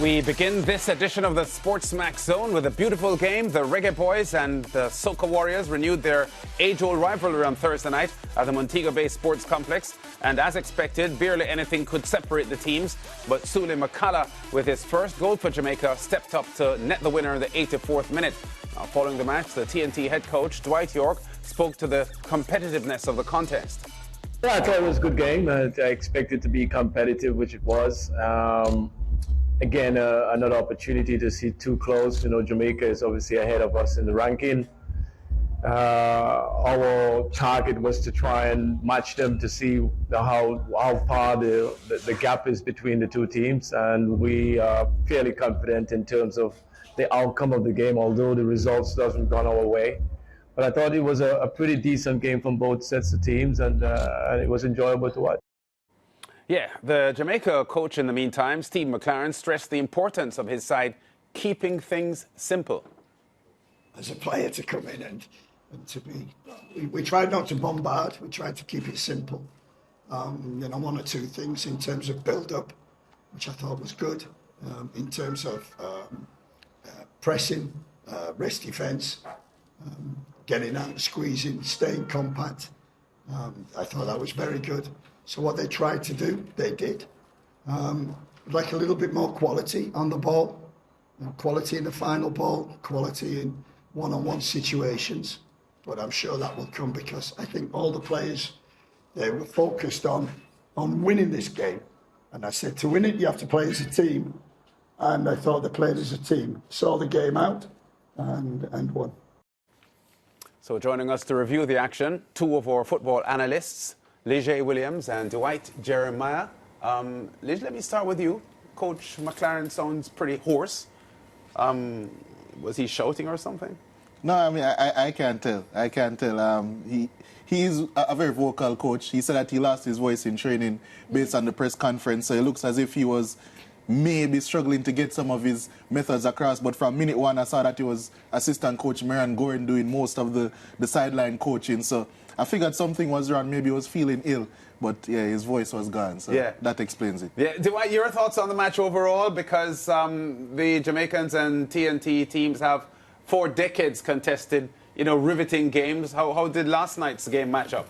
We begin this edition of the SportsMax Zone with a beautiful game. The Reggae Boyz and the Soca Warriors renewed their age-old rivalry on Thursday night at the Montego-based sports complex. And as expected, barely anything could separate the teams. But Sule McCalla, with his first goal for Jamaica, stepped up to net the winner in the 84th minute. Now, following the match, the TNT head coach, Dwight York, spoke to the competitiveness of the contest. Yeah, I thought it was a good game. I expected it to be competitive, which it was. Again, another opportunity to see two close. You know, Jamaica is obviously ahead of us in the ranking. Our target was to try and match them to see how far the gap is between the two teams, and we are fairly confident in terms of the outcome of the game, although the results doesn't gone our way. But I thought it was a pretty decent game from both sets of teams, and it was enjoyable to watch. Yeah, the Jamaica coach in the meantime, Steve McLaren, stressed the importance of his side keeping things simple. As a player to come in and to be, we tried not to bombard, we tried to keep it simple. You know, one or two things in terms of build-up, which I thought was good. In terms of pressing, rest defence, getting out, squeezing, staying compact. I thought that was very good. So what they tried to do, they did. Like a little bit more quality on the ball, quality in the final ball, quality in one-on-one situations. But I'm sure that will come because I think all the players, they were focused on winning this game. And I said, to win it, you have to play as a team. And I thought they played as a team, saw the game out and won. So joining us to review the action, two of our football analysts, Reggae Williams and Dwight Jeremiah. Lige, let me start with you. Coach McLaren sounds pretty hoarse. Was he shouting or something? No, I mean, I can't tell. I can't tell. He's a very vocal coach. He said that he lost his voice in training based on the press conference. So it looks as if he was maybe struggling to get some of his methods across. But from minute one, I saw that he was assistant coach Marian Gorin doing most of the sideline coaching. So I figured something was wrong. Maybe he was feeling ill. But, yeah, his voice was gone. So yeah, that explains it. Yeah. Dwight, your thoughts on the match overall? Because the Jamaicans and TNT teams have 4 decades contested, you know, riveting games. How did last night's game match up?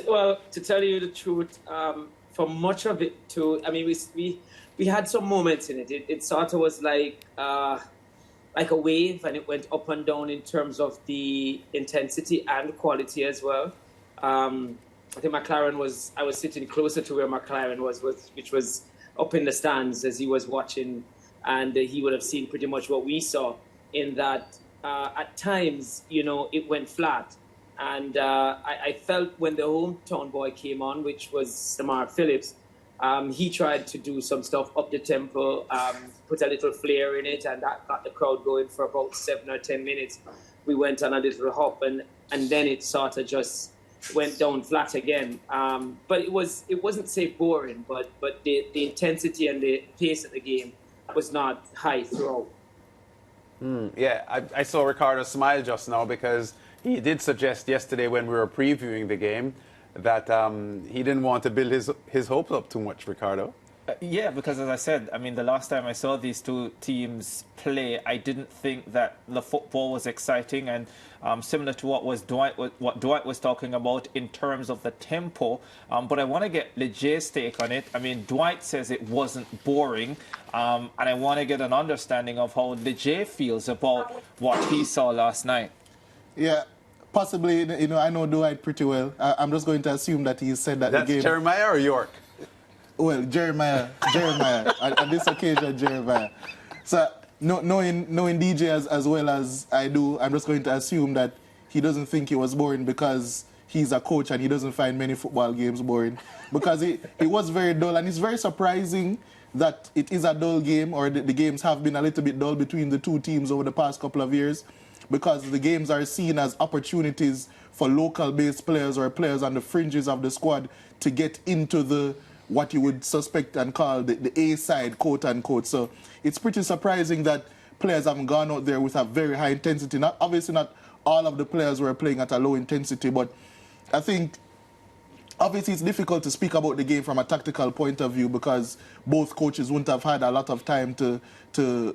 Well, to tell you the truth, for much of it, too, I mean, we had some moments in it. It sort of was like a wave, and it went up and down in terms of the intensity and quality as well. I think McLaren I was sitting closer to where McLaren was, which was up in the stands as he was watching, and he would have seen pretty much what we saw in that at times, you know, it went flat. And I felt when the hometown boy came on, which was Samar Phillips, he tried to do some stuff up the tempo, put a little flair in it, and that got the crowd going for about 7 or 10 minutes. We went on a little hop, and then it sort of just went down flat again. But it wasn't say boring, but the intensity and the pace of the game was not high throughout. Yeah, I saw Ricardo smile just now because he did suggest yesterday when we were previewing the game that he didn't want to build his hopes up too much, Ricardo. Yeah, because as I said, I mean, the last time I saw these two teams play, I didn't think that the football was exciting, and similar to what Dwight was talking about in terms of the tempo. But I want to get Leger's take on it. I mean, Dwight says it wasn't boring, and I want to get an understanding of how Leger feels about what he saw last night. Yeah. Possibly, you know, I know Dwight pretty well. I'm just going to assume that he said that That's the game... Jeremiah or York? Well, Jeremiah. On this occasion, Jeremiah. So, knowing DJ as well as I do, I'm just going to assume that he doesn't think it was boring because he's a coach and he doesn't find many football games boring. Because it was very dull, and it's very surprising that it is a dull game, or the games have been a little bit dull between the two teams over the past couple of years, because the games are seen as opportunities for local-based players or players on the fringes of the squad to get into what you would suspect and call the A side, quote-unquote. So it's pretty surprising that players haven't gone out there with a very high intensity. Obviously not all of the players were playing at a low intensity, but I think obviously it's difficult to speak about the game from a tactical point of view because both coaches wouldn't have had a lot of time to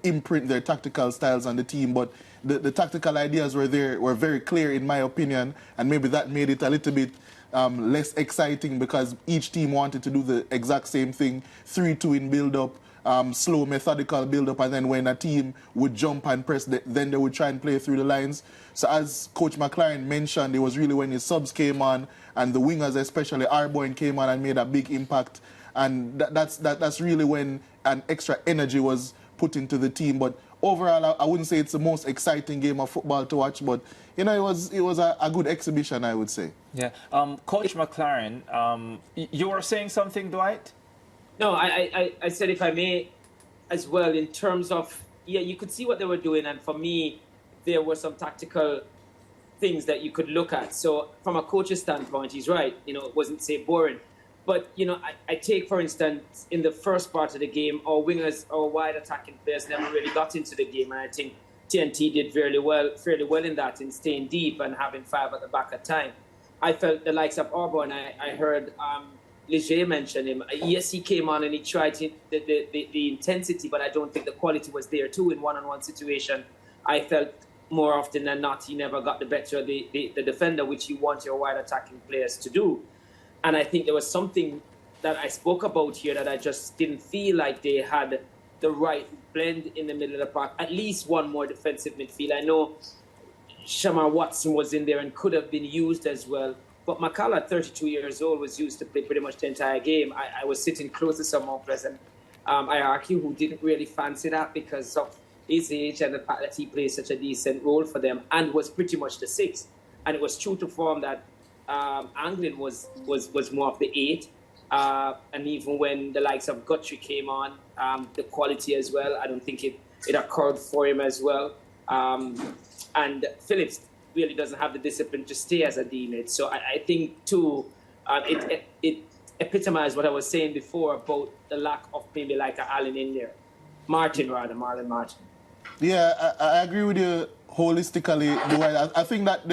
imprint their tactical styles on the team. But the tactical ideas were very clear in my opinion, and maybe that made it a little bit less exciting because each team wanted to do the exact same thing, 3-2 in build-up, slow, methodical build-up, and then when a team would jump and press, then they would try and play through the lines. So as Coach McLaren mentioned, it was really when his subs came on and the wingers, especially Arboin, came on and made a big impact. And that's really when an extra energy was put into the team. But overall, I wouldn't say it's the most exciting game of football to watch, but you know, it was a good exhibition, I would say. Yeah. Coach McLaren, you were saying something, Dwight? No, I said, if I may, as well, in terms of, yeah, you could see what they were doing, and for me, there were some tactical things that you could look at. So from a coach's standpoint, he's right. You know, it wasn't, say, boring. But, you know, I take, for instance, in the first part of the game, our wingers, our wide attacking players never really got into the game, and I think TNT did fairly well in that, in staying deep and having 5 at the back at time. I felt the likes of Arboin, I heard Leger mention him. Yes, he came on and he tried the intensity, but I don't think the quality was there too in one-on-one situation. I felt more often than not he never got the better of the defender, which you want your wide attacking players to do. And I think there was something that I spoke about here that I just didn't feel like they had the right blend in the middle of the park. At least one more defensive midfield. I know Shamar Watson was in there and could have been used as well. But McCall, at 32 years old, was used to play pretty much the entire game. I was sitting close to someone present, IRQ, who didn't really fancy that because of his age and the fact that he plays such a decent role for them and was pretty much the 6. And it was true to form that Anglin was more of the 8. And even when the likes of Guthrie came on, the quality as well, I don't think it occurred for him as well. And Phillips really doesn't have the discipline to stay as a D-mid. So I think, too, it epitomized what I was saying before about the lack of maybe like a Allen in there. Marlon Martin. Yeah, I agree with you holistically, Dwight. I think that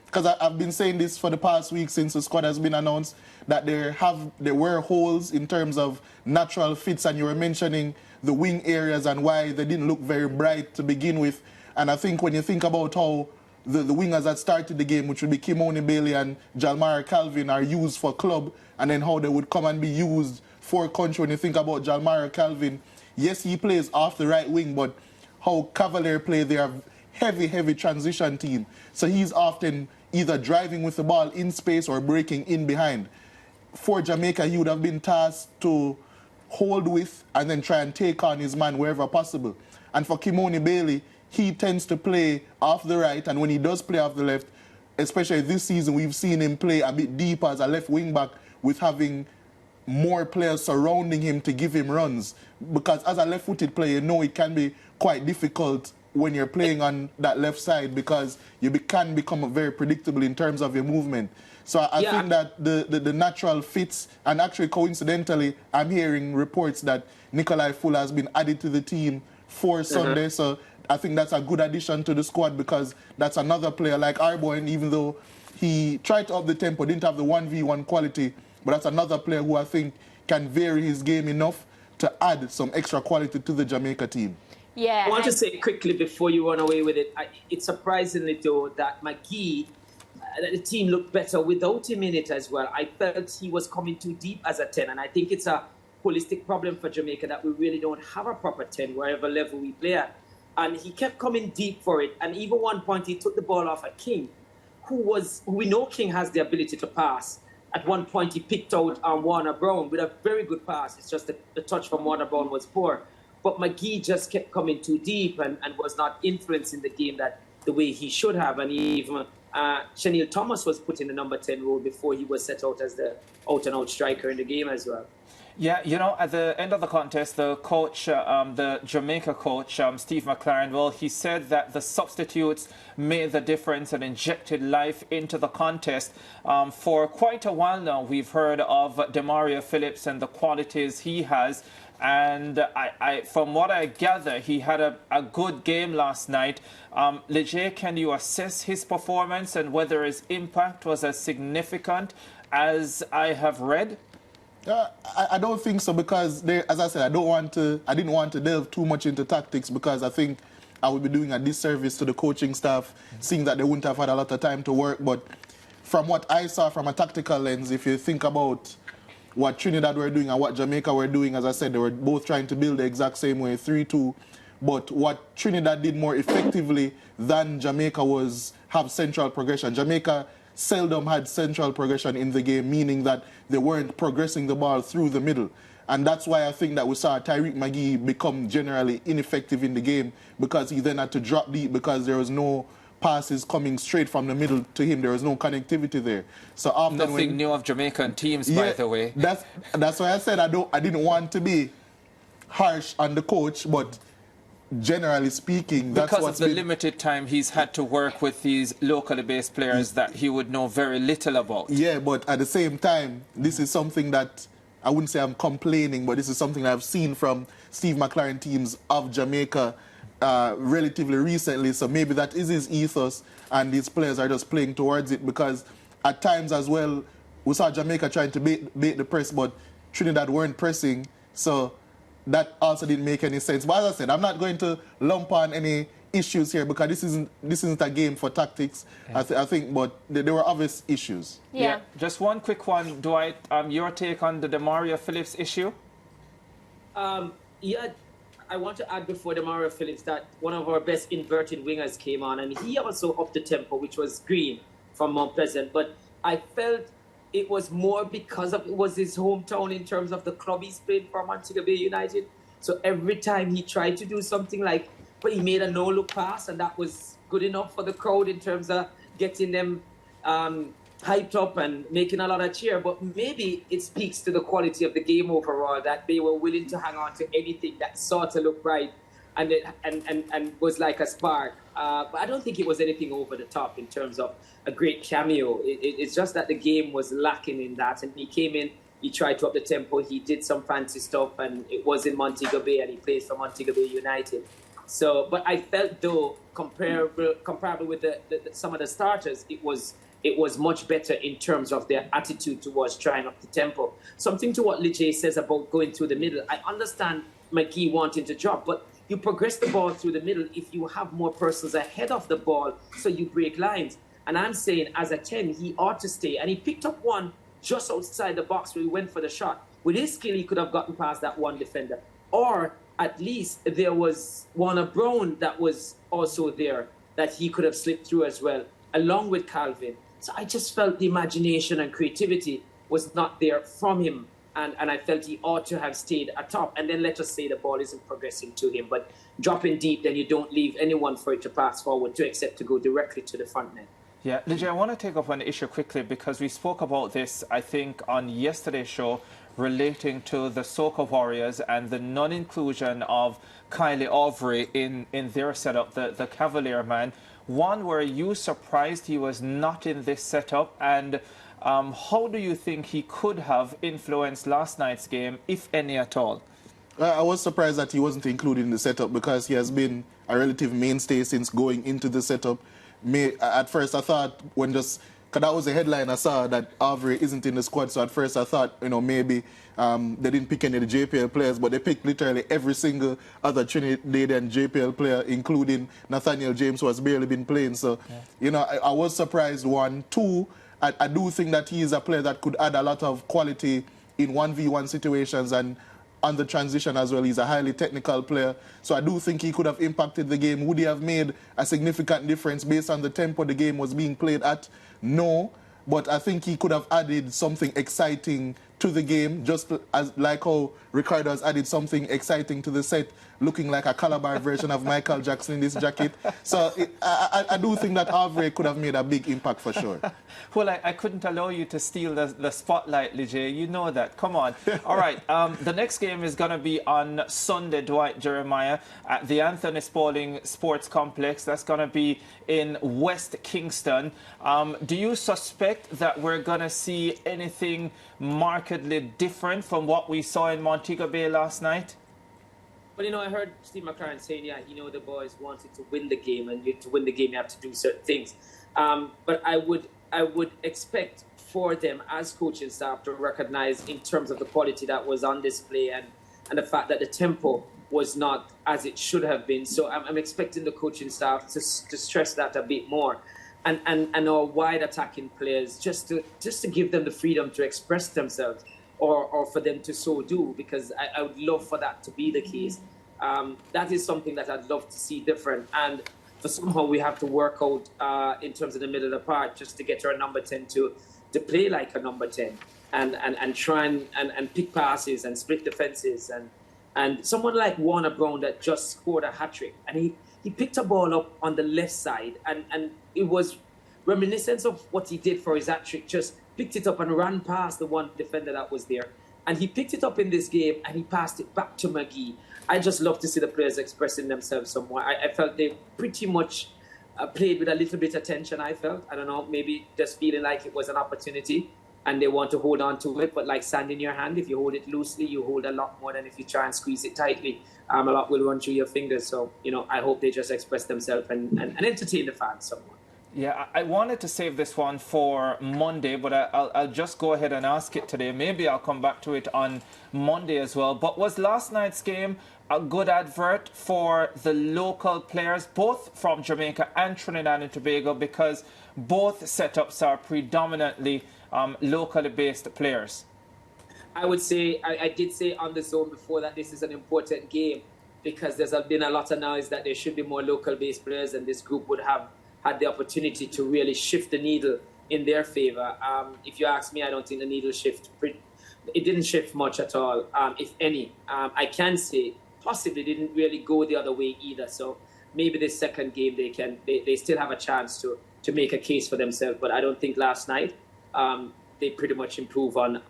because I've been saying this for the past week since the squad has been announced, that there were holes in terms of natural fits, and you were mentioning the wing areas and why they didn't look very bright to begin with. And I think when you think about how the wingers that started the game, which would be Kimoni Bailey and Jalmar Calvin, are used for club, and then how they would come and be used for country. When you think about Jalmar Calvin, yes, he plays off the right wing, but how Cavalier play, they are heavy transition team. So he's often either driving with the ball in space or breaking in behind. For Jamaica, he would have been tasked to hold with and then try and take on his man wherever possible. And for Kimoni Bailey, he tends to play off the right, and when he does play off the left, especially this season, we've seen him play a bit deeper as a left wing back with having more players surrounding him to give him runs. Because as a left-footed player, you know it can be quite difficult when you're playing on that left side because you can become very predictable in terms of your movement. So I think that the natural fits, and actually coincidentally, I'm hearing reports that Nikolai Fuller has been added to the team for Sunday. So I think that's a good addition to the squad because that's another player like Arboin, even though he tried to up the tempo, didn't have the 1v1 quality, but that's another player who I think can vary his game enough to add some extra quality to the Jamaica team. Yeah. I want to say quickly before you run away with it, it's surprisingly though that McGee, the team looked better without him in it as well. I felt he was coming too deep as a 10, and I think it's a holistic problem for Jamaica that we really don't have a proper 10 wherever level we play at. And he kept coming deep for it, and even one point he took the ball off at King, who we know King has the ability to pass. At one point he picked out Warner Brown with a very good pass. It's just the touch from Warner Brown was poor. But McGee just kept coming too deep and was not influencing the game the way he should have. And even Chanel Thomas was put in the number 10 role before he was set out as the out-and-out striker in the game as well. Yeah, you know, at the end of the contest, the coach, the Jamaica coach, Steve McLaren, well, he said that the substitutes made the difference and injected life into the contest. For quite a while now, we've heard of Demario Phillips and the qualities he has. And from what I gather, he had a good game last night. Leger, can you assess his performance and whether his impact was as significant as I have read? I don't think so because, as I said, I didn't want to delve too much into tactics because I think I would be doing a disservice to the coaching staff, seeing that they wouldn't have had a lot of time to work. But from what I saw from a tactical lens, if you think about what Trinidad were doing and what Jamaica were doing, as I said, they were both trying to build the exact same way, 3-2. But what Trinidad did more effectively than Jamaica was have central progression. Jamaica seldom had central progression in the game, meaning that they weren't progressing the ball through the middle. And that's why I think that we saw Tyreek McGee become generally ineffective in the game because he then had to drop deep because there was no passes coming straight from the middle to him. There was no connectivity there. So often Nothing new of Jamaican teams, by the way. That's why I said I didn't want to be harsh on the coach, but generally speaking, that's because what's of the limited time he's had to work with these locally based players that he would know very little about. Yeah, but at the same time, this is something that I wouldn't say I'm complaining, but this is something that I've seen from Steve McLaren teams of Jamaica relatively recently. So maybe that is his ethos, and these players are just playing towards it because at times as well, we saw Jamaica trying to bait the press, but Trinidad weren't pressing. So that also didn't make any sense. But as I said, I'm not going to lump on any issues here because this isn't a game for tactics. Yeah. I think, but there were obvious issues. Yeah. Just one quick one, Dwight. Your take on the Demario Phillips issue? Yeah, I want to add before Demario Phillips that one of our best inverted wingers came on, and he also upped the tempo, which was Green from Mount Pleasant. But I felt it was more because it was his hometown in terms of the club he's played for, Montego Bay United. So every time he tried to do something but he made a no-look pass, and that was good enough for the crowd in terms of getting them hyped up and making a lot of cheer. But maybe it speaks to the quality of the game overall that they were willing to hang on to anything that sort of looked right and was like a spark. But I don't think it was anything over the top in terms of a great cameo. It's just that the game was lacking in that. And he came in, he tried to up the tempo, he did some fancy stuff, and it was in Montego Bay, and he plays for Montego Bay United. So, but I felt though, comparable with some of the starters, it was much better in terms of their attitude towards trying up the tempo. Something to what Lijay says about going through the middle. I understand McGee wanting to drop, but you progress the ball through the middle if you have more persons ahead of the ball, so you break lines. And I'm saying, as a 10, he ought to stay. And he picked up one just outside the box where he went for the shot. With his skill, he could have gotten past that one defender. Or at least there was Warner Brown that was also there that he could have slipped through as well, along with Calvin. So I just felt the imagination and creativity was not there from him. And I felt he ought to have stayed atop. And then let us say the ball isn't progressing to him. But dropping deep, then you don't leave anyone for it to pass forward to except to go directly to the front net. Yeah, Lijay, I want to take up an issue quickly because we spoke about this, I think, on yesterday's show relating to the Soca Warriors and the non-inclusion of Kylie Aubrey in their setup, the Cavalier man. One, were you surprised he was not in this setup? And how do you think he could have influenced last night's game, if any at all? I was surprised that he wasn't included in the setup because he has been a relative mainstay since going into the setup. At first, I thought because that was the headline I saw that Aubrey isn't in the squad. So at first, I thought maybe they didn't pick any of the JPL players, but they picked literally every single other Trinidadian JPL player, including Nathaniel James, who has barely been playing. So I was surprised. One, two, I do think that he is a player that could add a lot of quality in 1v1 situations and on the transition as well. He's a highly technical player. So I do think he could have impacted the game. Would he have made a significant difference based on the tempo the game was being played at? No. But I think he could have added something exciting to the game, just like how Ricardo has added something exciting to the set, looking like a Calabar version of Michael Jackson in this jacket. So I do think that Aubrey could have made a big impact for sure. Well, I couldn't allow you to steal the spotlight, Lijay. You know that. Come on. All right. The next game is going to be on Sunday, Dwight Jeremiah, at the Anthony Spaulding Sports Complex. That's going to be in West Kingston. Do you suspect that we're going to see anything markedly different from what we saw in Montego Bay last night? Well, I heard Steve McLaren saying, the boys wanted to win the game, and to win the game, you have to do certain things. But I would expect for them as coaching staff to recognize in terms of the quality that was on display and the fact that the tempo was not as it should have been. So I'm expecting the coaching staff to stress that a bit more. And our wide attacking players just to give them the freedom to express themselves or for them to so do, because I would love for that to be the case. That is something that I'd love to see different. And for somehow we have to work out in terms of the middle of the park just to get our number 10 to play like a number 10 and try and pick passes and split defenses. And someone like Warner Brown that just scored a hat-trick, and he picked a ball up on the left side, and it was reminiscent of what he did for his hat-trick, just picked it up and ran past the one defender that was there. And he picked it up in this game, and he passed it back to McGee. I just love to see the players expressing themselves somewhere. I felt they pretty much played with a little bit of tension, I felt. I don't know, maybe just feeling like it was an opportunity, and they want to hold on to it. But like sand in your hand, if you hold it loosely, you hold a lot more than if you try and squeeze it tightly. A lot will run through your fingers. So, I hope they just express themselves and entertain the fans somewhat. Yeah, I wanted to save this one for Monday, but I'll just go ahead and ask it today. Maybe I'll come back to it on Monday as well. But was last night's game a good advert for the local players, both from Jamaica and Trinidad and Tobago, because both setups are predominantly locally based players? I would say, I did say on the zone before that this is an important game because there's been a lot of noise that there should be more local-based players, and this group would have had the opportunity to really shift the needle in their favor. If you ask me, I don't think the needle it didn't shift much at all, if any. I can say possibly didn't really go the other way either. So maybe this second game they still have a chance to make a case for themselves. But I don't think last night they pretty much improve on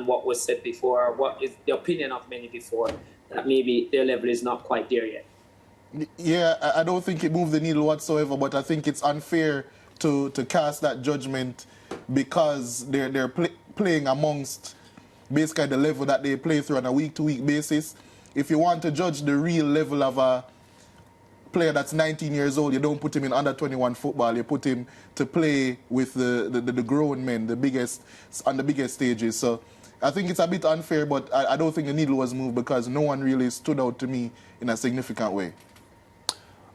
what was said before, or what is the opinion of many before, that maybe their level is not quite there yet. Yeah, I don't think it moved the needle whatsoever, but I think it's unfair to cast that judgment because they're playing amongst basically the level that they play through on a week-to-week basis. If you want to judge the real level of a player that's 19 years old, you don't put him in under 21 football. You put him to play with the grown men, on the biggest stages. So I think it's a bit unfair, but I don't think the needle was moved because no one really stood out to me in a significant way.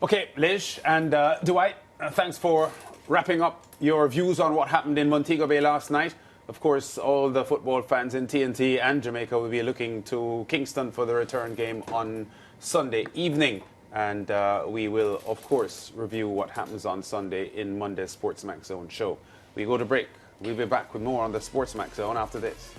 Okay, Lish and Dwight, thanks for wrapping up your views on what happened in Montego Bay last night. Of course, all the football fans in TNT and Jamaica will be looking to Kingston for the return game on Sunday evening. And we will, of course, review what happens on Sunday in Monday's SportsMax Zone show. We go to break. We'll be back with more on the SportsMax Zone after this.